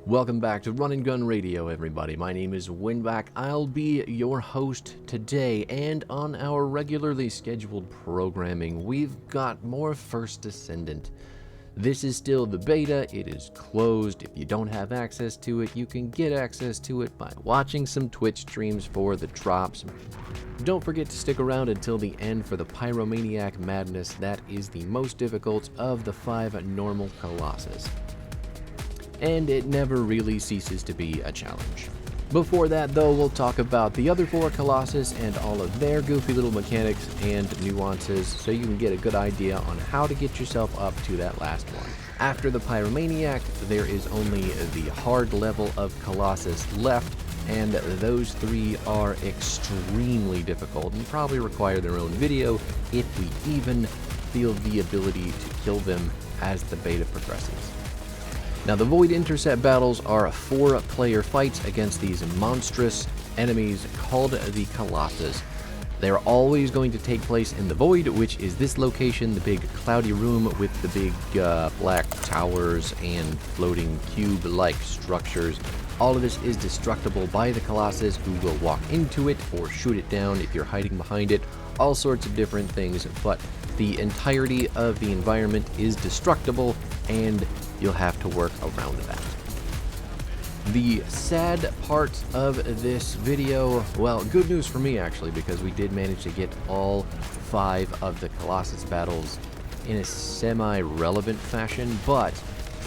Welcome back to Run and Gun Radio, everybody. My name is Winback. I'll be your host today, and on our regularly scheduled programming, we've got more First Descendant. This is still the beta. It is closed. If you don't have access to it, you can get access to it by watching some Twitch streams for the drops. Don't forget to stick around until the end for the Pyromaniac madness. That is the most difficult of the 5 normal Colossus, and it never really ceases to be a challenge. Before that, though, we'll talk about the other 4 Colossus and all of their goofy little mechanics and nuances, so you can get a good idea on how to get yourself up to that last one. After the Pyromaniac, there is only the hard level of Colossus left, and those 3 are extremely difficult and probably require their own video if we even feel the ability to kill them as the beta progresses. Now, the Void Intercept battles are 4-player fights against these monstrous enemies called the Colossus. They're always going to take place in the Void, which is this location, the big cloudy room with the big black towers and floating cube-like structures. All of this is destructible by the Colossus, who will walk into it or shoot it down if you're hiding behind it. All sorts of different things, but the entirety of the environment is destructible, and you'll have to work around that. The sad part of this video, well, good news for me actually, because we did manage to get all 5 of the Colossus battles in a semi-relevant fashion, but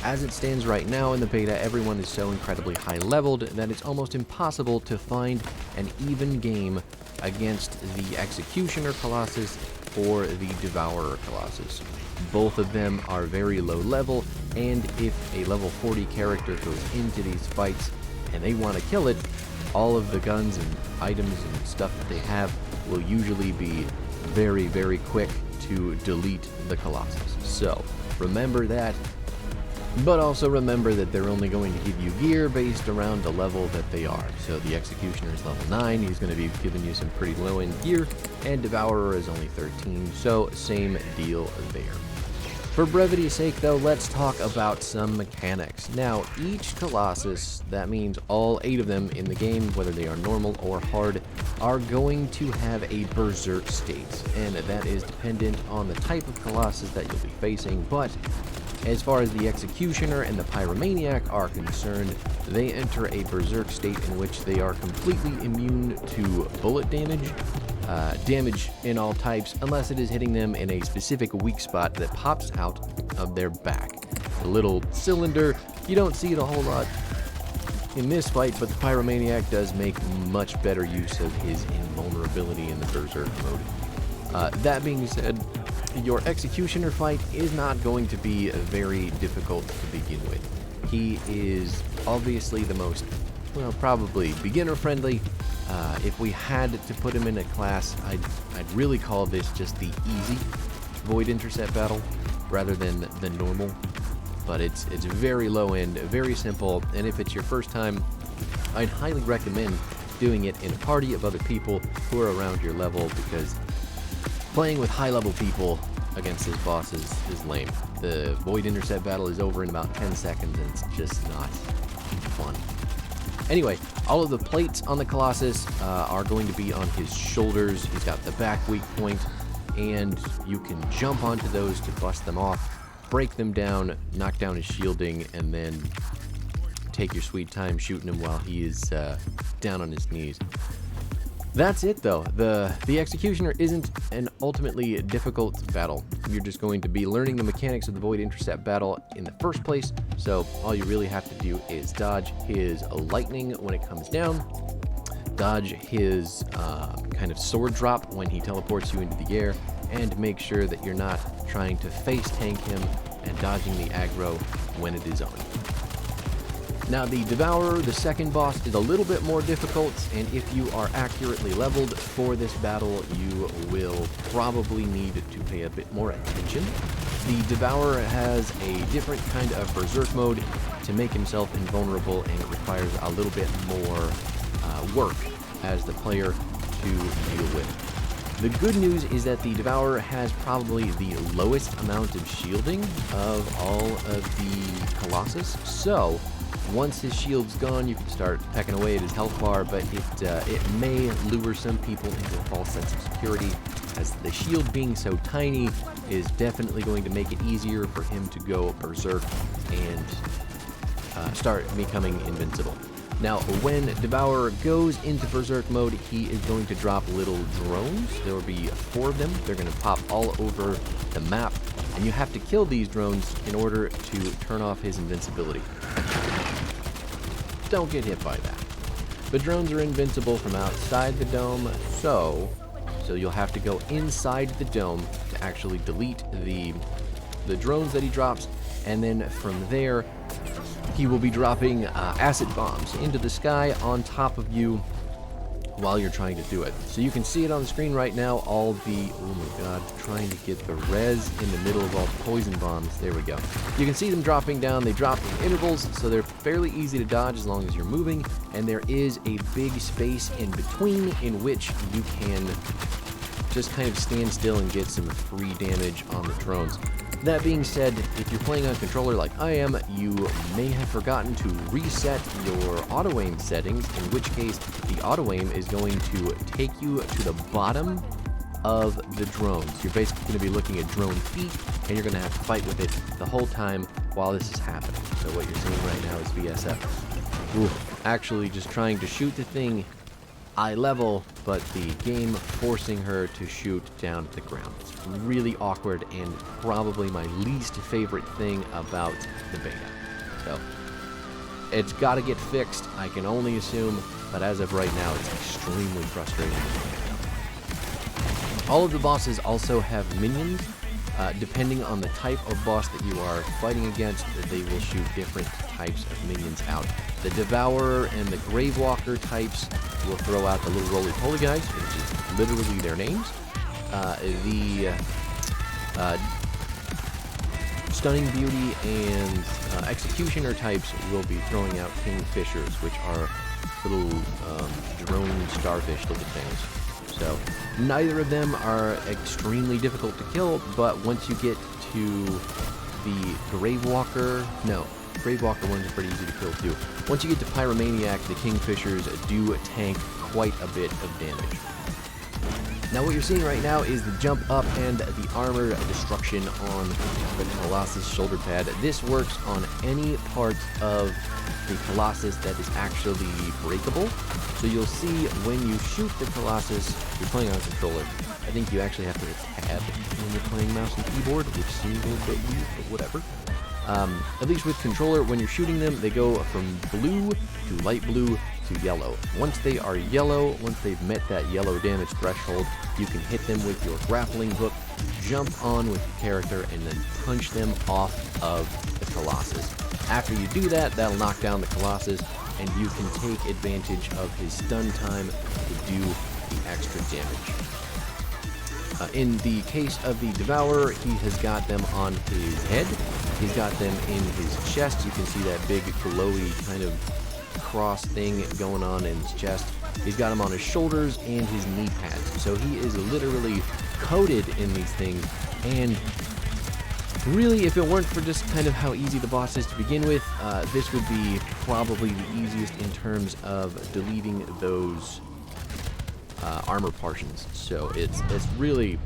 as it stands right now in the beta, everyone is so incredibly high-leveled that it's almost impossible to find an even game against the Executioner Colossus or the Devourer Colossus. Both of them are very low level, and if a level 40 character goes into these fights and they want to kill it, all of the guns and items and stuff that they have will usually be very, very quick to delete the Colossus. So remember that, but also remember that they're only going to give you gear based around the level that they are. So the Executioner is level 9, he's going to be giving you some pretty low-end gear, and Devourer is only 13, so same deal there. For brevity's sake, though, let's talk about some mechanics. Now, each Colossus, that means all 8 of them in the game, whether they are normal or hard, are going to have a berserk state, and that is dependent on the type of Colossus that you'll be facing, but as far as the Executioner and the Pyromaniac are concerned, they enter a berserk state in which they are completely immune to bullet damage, damage in all types, unless it is hitting them in a specific weak spot that pops out of their back. The little cylinder, you don't see it a whole lot in this fight, but the Pyromaniac does make much better use of his invulnerability in the berserk mode. That being said, your Executioner fight is not going to be very difficult to begin with. He is obviously the most, well, probably beginner-friendly. If we had to put him in a class, I'd really call this just the easy Void Intercept battle rather than the normal. But it's very low end, very simple, and if it's your first time, I'd highly recommend doing it in a party of other people who are around your level, because playing with high-level people against this boss is lame. The Void Intercept battle is over in about 10 seconds, and it's just not fun. Anyway, all of the plates on the Colossus are going to be on his shoulders. He's got the back weak point, and you can jump onto those to bust them off, break them down, knock down his shielding, and then take your sweet time shooting him while he is down on his knees. That's it, though. The Executioner isn't an ultimately difficult battle. You're just going to be learning the mechanics of the Void Intercept battle in the first place, so all you really have to do is dodge his lightning when it comes down, dodge his kind of sword drop when he teleports you into the air, and make sure that you're not trying to face tank him and dodging the aggro when it is on. Now, the Devourer, the second boss, is a little bit more difficult, and if you are accurately leveled for this battle, you will probably need to pay a bit more attention. The Devourer has a different kind of berserk mode to make himself invulnerable, and it requires a little bit more work as the player to deal with. The good news is that the Devourer has probably the lowest amount of shielding of all of the Colossus, so Once his shield's gone, you can start pecking away at his health bar, but it may lure some people into a false sense of security, as the shield being so tiny is definitely going to make it easier for him to go berserk and start becoming invincible. Now, when Devourer goes into berserk mode, he is going to drop little drones. There will be 4 of them. They're going to pop all over the map, and you have to kill these drones in order to turn off his invincibility. Don't get hit by that. The drones are invincible from outside the dome, so you'll have to go inside the dome to actually delete the drones that he drops, and then from there, he will be dropping acid bombs into the sky on top of you while you're trying to do it. So you can see it on the screen right now, all the, oh my god, trying to get the res in the middle of all the poison bombs. There we go. You can see them dropping down. They drop in intervals, so they're fairly easy to dodge as long as you're moving, and there is a big space in between in which you can just kind of stand still and get some free damage on the drones. That being said, if you're playing on controller like I am, you may have forgotten to reset your auto-aim settings, in which case the auto-aim is going to take you to the bottom of the drones. You're basically going to be looking at drone feet, and you're going to have to fight with it the whole time while this is happening. So what you're seeing right now is VSF. Ooh, actually just trying to shoot the thing eye level, but the game forcing her to shoot down to the ground. It's really awkward and probably my least favorite thing about the beta. So it's got to get fixed, I can only assume, but as of right now, it's extremely frustrating. All of the bosses also have minions. Depending on the type of boss that you are fighting against, they will shoot different types of minions out. The Devourer and the Gravewalker types will throw out the little roly-poly guys, which is literally their names. The Stunning Beauty and Executioner types will be throwing out Kingfishers, which are little drone starfish looking things. So neither of them are extremely difficult to kill, but once you get to the Gravewalker, no, Gravewalker ones are pretty easy to kill too. Once you get to Pyromaniac, the Kingfishers do tank quite a bit of damage. Now what you're seeing right now is the jump up and the armor destruction on the Colossus shoulder pad. This works on any part of the Colossus that is actually breakable. So you'll see when you shoot the Colossus, you're playing on a controller. I think you actually have to hit tab when you're playing mouse and keyboard, which seems a little bit weird, but whatever. At least with controller, when you're shooting them, they go from blue to light blue to yellow. Once they are yellow, once they've met that yellow damage threshold, you can hit them with your grappling hook, jump on with your character, and then punch them off of the Colossus. After you do that, that'll knock down the Colossus, and you can take advantage of his stun time to do the extra damage. In the case of the Devourer, he has got them on his head. He's got them in his chest. You can see that big glowy kind of cross thing going on in his chest. He's got them on his shoulders and his knee pads. So he is literally coated in these things. And really, if it weren't for just kind of how easy the boss is to begin with, this would be probably the easiest in terms of deleting those armor portions. So it's really,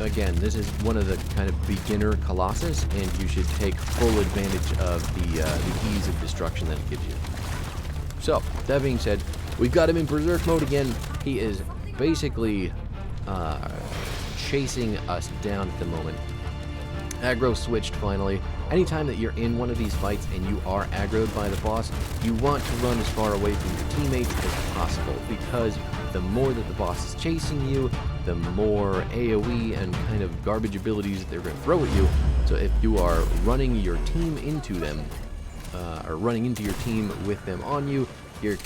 again, this is one of the kind of beginner Colossus, and you should take full advantage of the ease of destruction that it gives you. So that being said, we've got him in berserk mode again. He is basically chasing us down at the moment. Aggro switched finally. Anytime that you're in one of these fights and you are aggroed by the boss, you want to run as far away from your teammates as possible, because the more that the boss is chasing you, the more AoE and kind of garbage abilities that they're going to throw at you. So if you are running your team into them, or running into your team with them on you, you're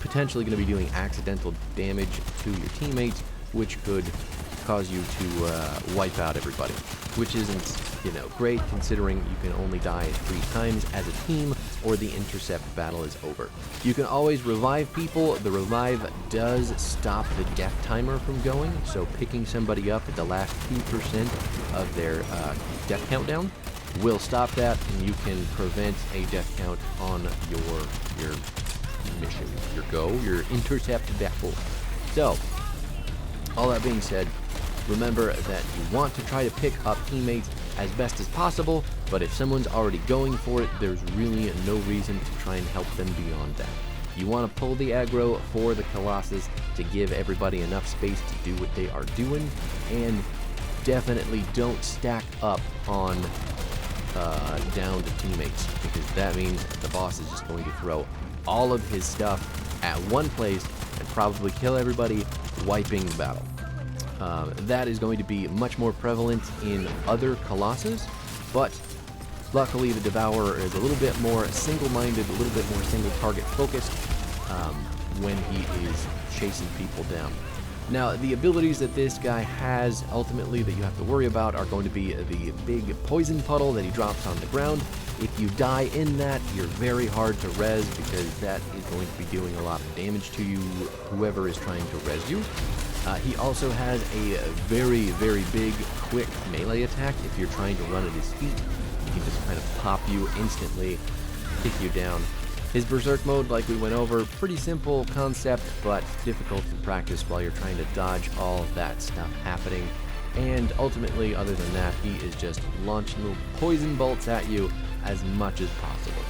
potentially going to be doing accidental damage to your teammates, which could cause you to wipe out everybody, which isn't, great, considering you can only die 3 times as a team or the intercept battle is over. You can always revive people. The revive does stop the death timer from going, so picking somebody up at the last 2% of their death countdown will stop that, and you can prevent a death count on your mission, your intercept battle. So, all that being said, remember that you want to try to pick up teammates as best as possible, but if someone's already going for it, there's really no reason to try and help them beyond that. You want to pull the aggro for the Colossus to give everybody enough space to do what they are doing, and definitely don't stack up on downed teammates, because that means the boss is just going to throw all of his stuff at one place and probably kill everybody, wiping the battle. That is going to be much more prevalent in other Colossus, but luckily the Devourer is a little bit more single-minded, a little bit more single-target focused when he is chasing people down. Now, the abilities that this guy has, ultimately, that you have to worry about are going to be the big poison puddle that he drops on the ground. If you die in that, you're very hard to res, because that is going to be doing a lot of damage to you, whoever is trying to res you. He also has a very, very big, quick melee attack. If you're trying to run at his feet, he can just kind of pop you instantly, kick you down. His Berserk mode, like we went over, pretty simple concept, but difficult to practice while you're trying to dodge all of that stuff happening. And ultimately, other than that, he is just launching little poison bolts at you as much as possible.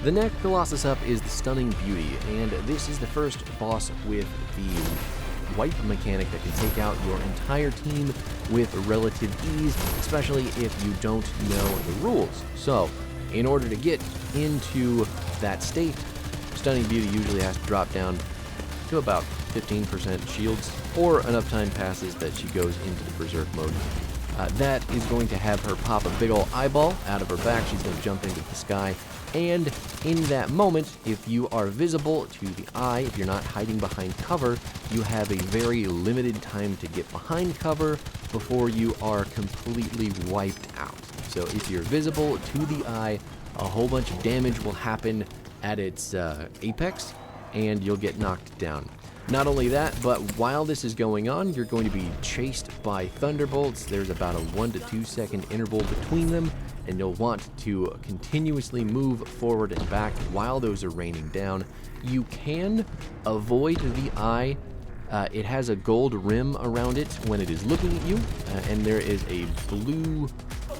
The next Colossus up is the Stunning Beauty, and this is the first boss with the wipe mechanic that can take out your entire team with relative ease, especially if you don't know the rules. So, in order to get into that state, Stunning Beauty usually has to drop down to about 15% shields, or enough time passes that she goes into the Berserk mode. That is going to have her pop a big ol' eyeball out of her back. She's going to jump into the sky, and in that moment, if you are visible to the eye, if you're not hiding behind cover, you have a very limited time to get behind cover before you are completely wiped out. So if you're visible to the eye, a whole bunch of damage will happen at its apex, and you'll get knocked down. Not only that, but while this is going on, you're going to be chased by thunderbolts. There's about a 1 to 2 second interval between them, and you'll want to continuously move forward and back while those are raining down. You can avoid the eye. It has a gold rim around it when it is looking at you, and there is a blue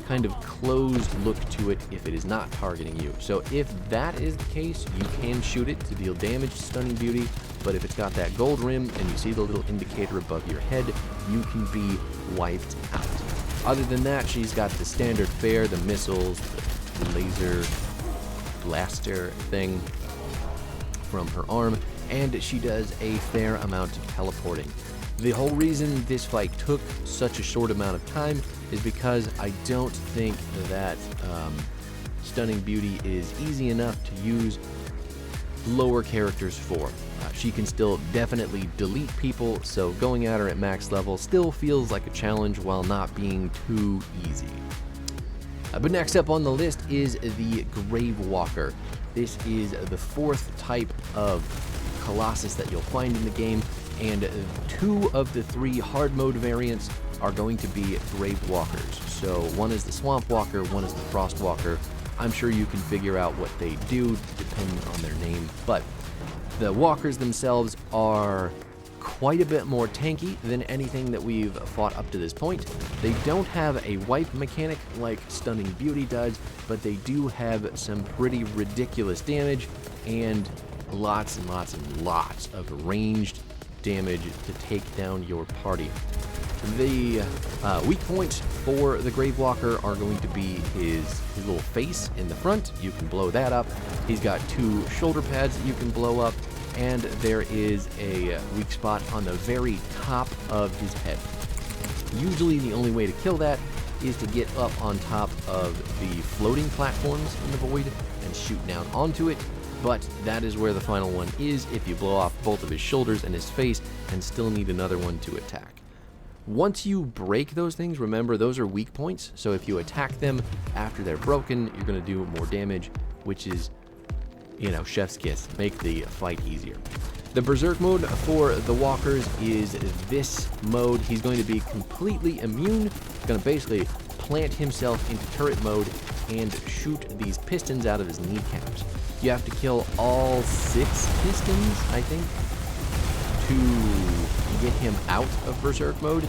kind of closed look to it if it is not targeting you. So if that is the case, you can shoot it to deal damage to Stunning Beauty, but if it's got that gold rim and you see the little indicator above your head, you can be wiped out. Other than that, she's got the standard fare, the missiles, the laser blaster thing from her arm, and she does a fair amount of teleporting. The whole reason this fight took such a short amount of time is because I don't think that Stunning Beauty is easy enough to use lower characters for. She can still definitely delete people, so going at her at max level still feels like a challenge while not being too easy. But next up on the list is the Grave Walker. This is the fourth type of Colossus that you'll find in the game, and 2 of the 3 hard mode variants are going to be Grave Walkers. So one is the Swamp Walker, one is the Frost Walker. I'm sure you can figure out what they do depending on their name, but the walkers themselves are quite a bit more tanky than anything that we've fought up to this point. They don't have a wipe mechanic like Stunning Beauty does, but they do have some pretty ridiculous damage and lots and lots and lots of ranged damage to take down your party. The weak points for the Grave Walker are going to be his little face in the front. You can blow that up. He's got 2 shoulder pads that you can blow up, and there is a weak spot on the very top of his head. Usually the only way to kill that is to get up on top of the floating platforms in the void and shoot down onto it, but that is where the final one is if you blow off both of his shoulders and his face and still need another one to attack. Once you break those things, remember those are weak points, so if you attack them after they're broken, you're going to do more damage, which is, you know, chef's kiss. Make the fight easier. The Berserk mode for the walkers is this mode. He's going to be completely immune. He's going to basically plant himself into turret mode and shoot these pistons out of his kneecaps. You have to kill all 6 pistons, I think, to get him out of Berserk mode.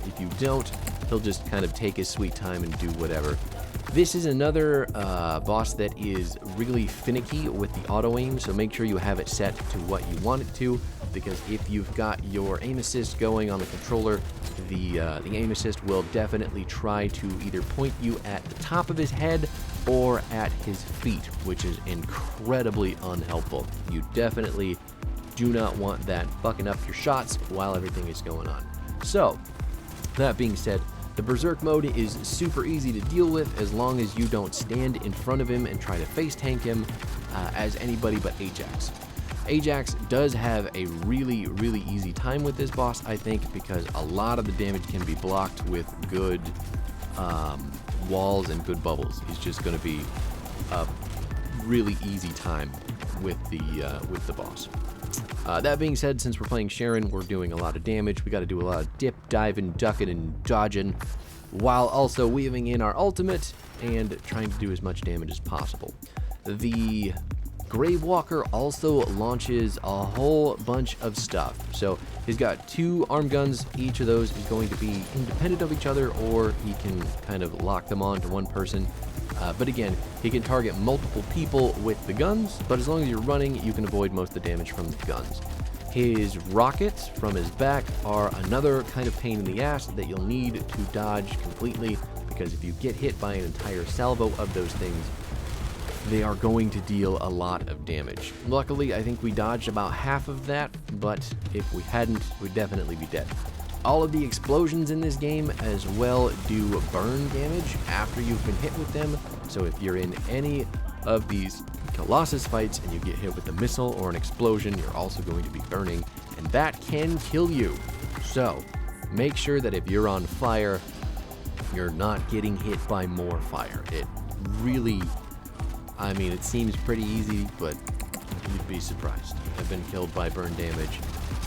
If you don't, he'll just kind of take his sweet time and do whatever. This is another boss that is really finicky with the auto aim, so make sure you have it set to what you want it to, because if you've got your aim assist going on the controller, the aim assist will definitely try to either point you at the top of his head or at his feet, which is incredibly unhelpful. You definitely do not want that fucking up your shots while everything is going on. So, that being said, the Berserk mode is super easy to deal with as long as you don't stand in front of him and try to face tank him as anybody but Ajax. Ajax does have a really, really easy time with this boss, I think, because a lot of the damage can be blocked with good walls and good bubbles. He's just going to be a really easy time with the boss. That being said, since we're playing Sharon, we're doing a lot of damage. We got to do a lot of dip, diving, ducking, and dodging, while also weaving in our ultimate and trying to do as much damage as possible. The Gravewalker also launches a whole bunch of stuff. So he's got 2 arm guns. Each of those is going to be independent of each other, or he can kind of lock them on to one person. But again, he can target multiple people with the guns, but as long as you're running, you can avoid most of the damage from the guns. His rockets from his back are another kind of pain in the ass that you'll need to dodge completely, because if you get hit by an entire salvo of those things, they are going to deal a lot of damage. Luckily, I think we dodged about half of that, but if we hadn't, we'd definitely be dead. All of the explosions in this game as well do burn damage after you've been hit with them, so if you're in any of these Colossus fights and you get hit with a missile or an explosion, you're also going to be burning, and that can kill you. So make sure that if you're on fire, you're not getting hit by more fire. It really, I mean, it seems pretty easy, but you'd be surprised. I've been killed by burn damage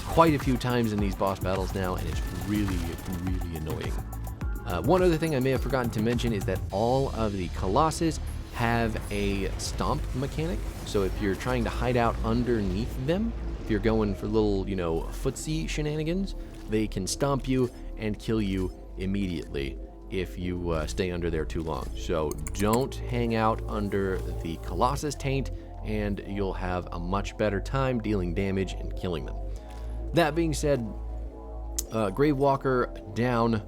quite a few times in these boss battles now, and it's really, really annoying. One other thing I may have forgotten to mention is that all of the Colossus have a stomp mechanic. So if you're trying to hide out underneath them, if you're going for little, footsie shenanigans, they can stomp you and kill you immediately if you stay under there too long. So don't hang out under the Colossus taint, and you'll have a much better time dealing damage and killing them. That being said, Gravewalker down.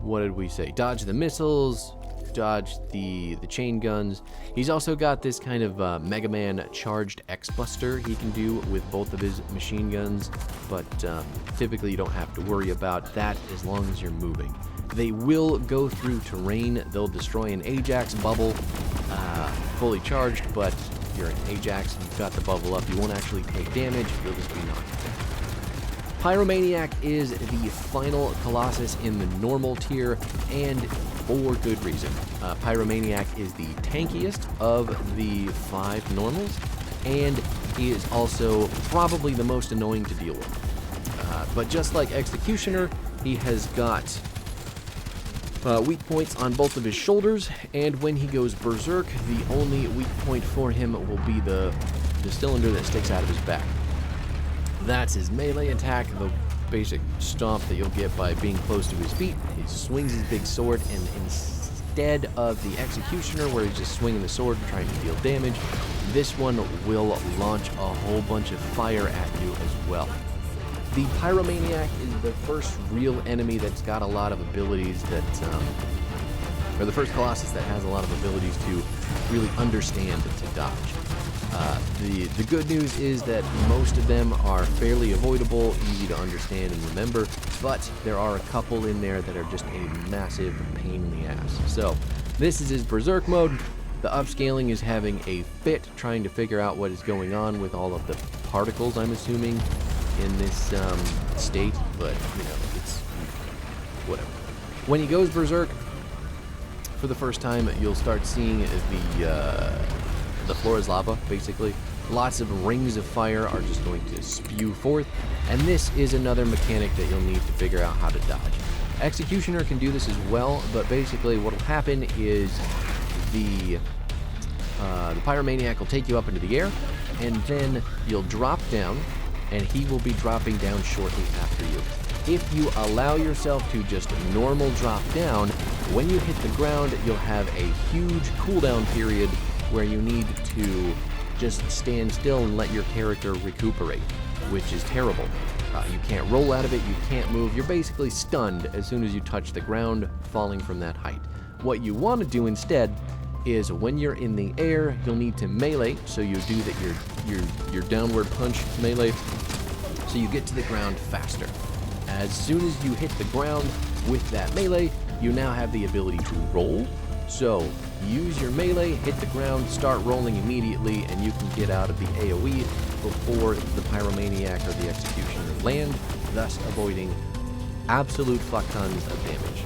What did we say? Dodge the missiles, dodge the chain guns. He's also got this kind of Mega Man charged X-Buster he can do with both of his machine guns, but typically you don't have to worry about that as long as you're moving. They will go through terrain. They'll destroy an Ajax bubble fully charged, but if you're an Ajax and you've got the bubble up, you won't actually take damage, you'll just be knocked down. Pyromaniac is the final Colossus in the normal tier, and for good reason. Pyromaniac is the tankiest of the 5 normals, and he is also probably the most annoying to deal with. But just like Executioner, he has got weak points on both of his shoulders, and when he goes berserk, the only weak point for him will be the cylinder that sticks out of his back. That's his melee attack, the basic stomp that you'll get by being close to his feet. He swings his big sword, and instead of the Executioner, where he's just swinging the sword and trying to deal damage, this one will launch a whole bunch of fire at you as well. The Pyromaniac is the first real enemy that's got a lot of abilities that, or the first Colossus that has a lot of abilities to really understand to dodge. The good news is that most of them are fairly avoidable, easy to understand and remember, but there are a couple in there that are just a massive pain in the ass. So, this is his Berserk mode. The upscaling is having a fit, trying to figure out what is going on with all of the particles, I'm assuming, in this state, but, it's whatever. When he goes Berserk, for the first time, you'll start seeing the floor is lava, basically. Lots of rings of fire are just going to spew forth, and this is another mechanic that you'll need to figure out how to dodge. Executioner can do this as well, but basically what will happen is the Pyromaniac will take you up into the air, and then you'll drop down, and he will be dropping down shortly after you. If you allow yourself to just normal drop down, when you hit the ground, you'll have a huge cooldown period where you need to just stand still and let your character recuperate, which is terrible. You can't roll out of it, you can't move, you're basically stunned as soon as you touch the ground, falling from that height. What you want to do instead is when you're in the air, you'll need to melee, so you do that your downward punch melee, so you get to the ground faster. As soon as you hit the ground with that melee, you now have the ability to roll. So use your melee, hit the ground, start rolling immediately, and you can get out of the AoE before the Pyromaniac or the Executioner land, thus avoiding absolute fuck tons of damage.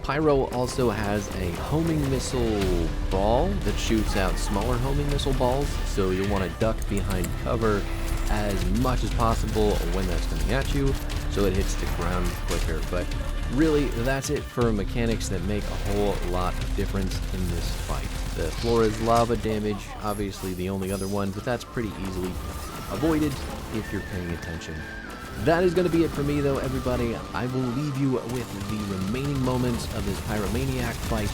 Pyro also has a homing missile ball that shoots out smaller homing missile balls, so you'll want to duck behind cover as much as possible when that's coming at you, so it hits the ground quicker. But really, that's it for mechanics that make a whole lot of difference in this fight. The Flora's lava damage, obviously the only other one, but that's pretty easily avoided if you're paying attention. That is going to be it for me, though, everybody. I will leave you with the remaining moments of this Pyromaniac fight.